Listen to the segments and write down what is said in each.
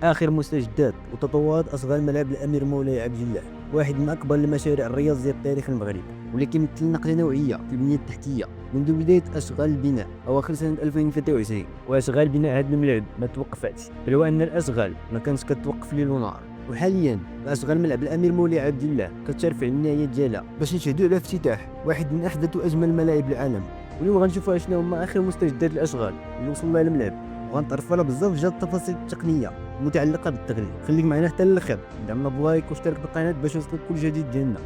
آخر مستجدات وتطورات أصغر ملعب الأمير مولاي عبد الله، واحد من أكبر المشاريع الرياضية في تاريخ المغرب، واللي كيمثل نقلة نوعية في البنية التحتية منذ بداية أشغال البناء أواخر سنة 2023. وأشغال بناء هذا الملعب ما توقفتش، بل وأن الأشغال ما كانتش كتوقف ليل ونهار. وحاليا أشغال ملعب الأمير مولاي عبد الله كترفع النهاية ديالها باش نشهدوا على افتتاح واحد من أحدث وأجمل الملاعب العالم. واليوم غنشوفوا شنو هما آخر مستجدات الأشغال اللي وصلنا للملعب، وغنتعرفوا على بزاف ديال التفاصيل التقنيه المتعلقه بالتغليف. خليك معنا حتى للاخر، دعمنا بلايك واشترك بالقناه باش يوصلك كل جديد ديالنا.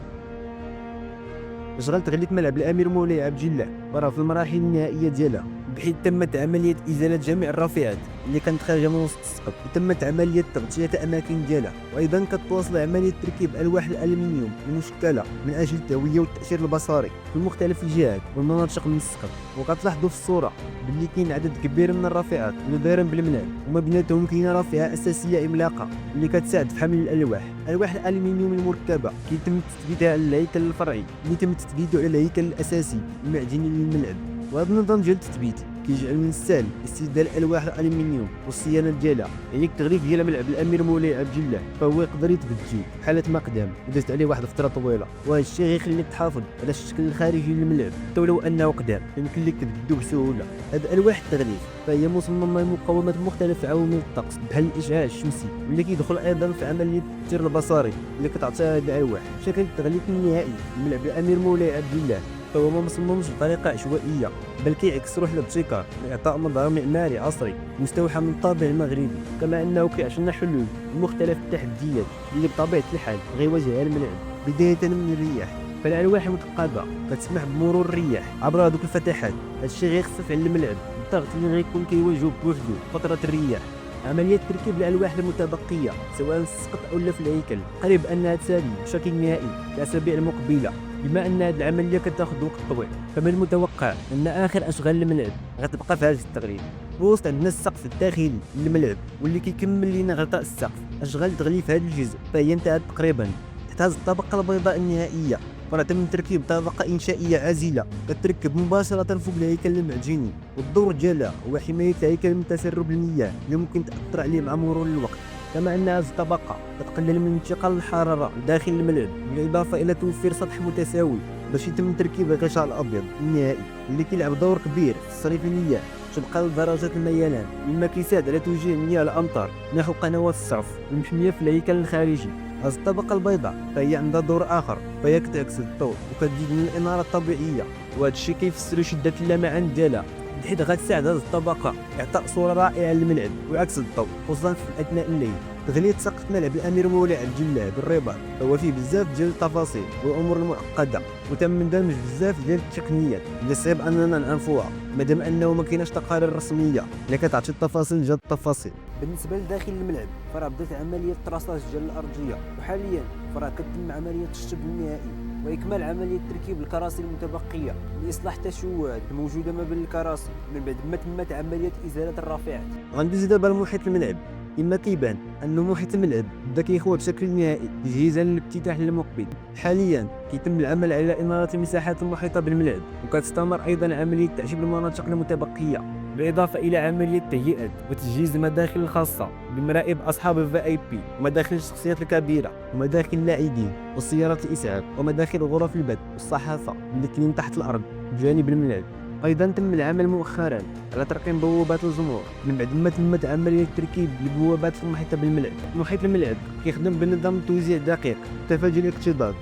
اشغال تغليف ملعب الامير مولاي عبد الله راه في المراحل النهائيه ديالها، بحيث تمت عمليه ازاله جميع الرافعات اللي كانت خارجه من وسط السقف، وتمت عمليه تغطيه الاماكن ديالها، وايضا كتواصل عمليه تركيب الواح الالمنيوم المشكله من اجل التهويه والتاثير البصري في مختلف الجهات والمناطق من السقف. وكتلاحظوا في الصوره باللي كاين عدد كبير من الرافعات اللي دايرين بالملعب، وما بيناتهم كاينه رافعه اساسيه عملاقه اللي كتساعد في حمل الالواح الالمنيوم المركبه. كيتم تثبيتها على الهيكل الفرعي اللي تم تثبيته على الهيكل الاساسي المعدني للملعب. وهذا النظام ديال التثبيت كيجعل من السهل استبدال الالواح الالمنيوم والصيانه ديالها. يعني التغليف ديال ملعب الامير مولاي عبد الله فهو يقدر يتبدل حاله ما قدام ودازت عليه واحد الفتره طويله، وهذا الشيء غيخليك تحافظ على الشكل الخارجي للملعب حتى ولو انه قدام، يمكن لك تبدلو بسهوله. هاد الواح التغليف فهي مصممه لمقاومه مختلف عوامل الطقس بحال الاشعاع الشمسي، واللي كيدخل ايضا في عمليه التأثير البصري اللي كتعطيها هاد الالواح. شكل التغليف النهائي لملعب الامير مولاي عبد الله فهو ما مصممش بطريقه عشوائيه، بل كيعكس روح الابتكار لاعطاء مظهر معماري عصري مستوحى من الطابع المغربي، كما انه كيعطينا حلول لمختلف التحديات اللي بطبيعه الحال غيواجهها الملعب. بدايه من الرياح، فالالواح المثقبه كتسمح بمرور الرياح عبر هذوك الفتحات. هذا الشيء غيخفف على الملعب الضغط اللي غيكون كيواجهو بوحدو فتره الرياح. عملية تركيب الألواح المتبقية سواء في السقف أو في الهيكل قريب أنها تسالي بشكل نهائي في الأسابيع المقبلة، بما أن هذه العملية كتاخذ وقت طويل. فمن المتوقع أن آخر أشغال الملعب غتبقى في هذا التغليف. بوسط عندنا السقف الداخلي للملعب واللي كيكمل لينا غطاء السقف. أشغال تغليف هذا الجزء فهي انتهت تقريبا، تحتاج الطبقة البيضاء النهائية، فراه تم تركيب طبقة إنشائية عازلة كتركب مباشرة فوق الهيكل المعجني، والدور ديالها هو حماية الهيكل من تسرب المياه اللي ممكن تأثر عليه مع مرور الوقت. كما أن هذه الطبقة تقلل من انتقال الحرارة داخل الملعب، بالإضافة إلى توفير سطح متساوي باش يتم تركيب الغشاء الأبيض النهائي اللي كيلعب دور كبير في تصريف المياه طبقا لدرجة الميلان، مما كيساعد على توجيه مياه الأمطار نحو قنوات الصرف المحمية في الهيكل الخارجي. هذه الطبقة البيضاء فهي عندها دور آخر، فهي كتعكس الضوء وكتزيد من الإنارة الطبيعية، وهذا الشيء كيفسر شدة اللمعان ديالها، حيت غتساعد هذه الطبقة إعطاء صورة رائعة للملعب وعكس الضوء خصوصا في أثناء الليل. تغلية سقف ملعب الأمير مولاي عبد الله بالرباط هو فيه بزاف ديال التفاصيل والأمور المعقدة، وتم مندمج بزاف ديال التقنيات اللي صعيب أننا نعرفوها مادام أنه ما كايناش تقارير رسمية اللي كتعطي التفاصيل ديال التفاصيل. بالنسبة لداخل الملعب فراه بدات عملية التراصاج ديال الأرضية، وحاليا فراه كتم عملية الشطب النهائي وإكمال عملية تركيب الكراسي المتبقية لإصلاح التشوهات الموجودة ما بين الكراسي من بعد ما تمت عملية إزالة الرافعات. غندوز دابا لمحيط الملعب. إما كيبان أنه محيط الملعب بدا كيخوى بشكل نهائي تجهيزا للافتتاح المقبل. حاليا كيتم العمل على إنارة المساحات المحيطة بالملعب، وكتستمر أيضا عملية تعشيب المناطق المتبقية، بالإضافة إلى عملية تهيئة وتجهيز المداخل الخاصة بمراقب أصحاب الVIP ومداخل الشخصيات الكبيرة ومداخل اللاعبين وسيارات الإسعاف ومداخل غرف البث والصحافة اللي كاينين تحت الأرض بجانب الملعب. أيضا تم العمل مؤخرا على ترقيم بوابات الجمهور من بعد ما تمت عملية تركيب البوابات المحيطة بالملعب. محيط الملعب كيخدم بنظام توزيع دقيق تفادي الاكتظاظ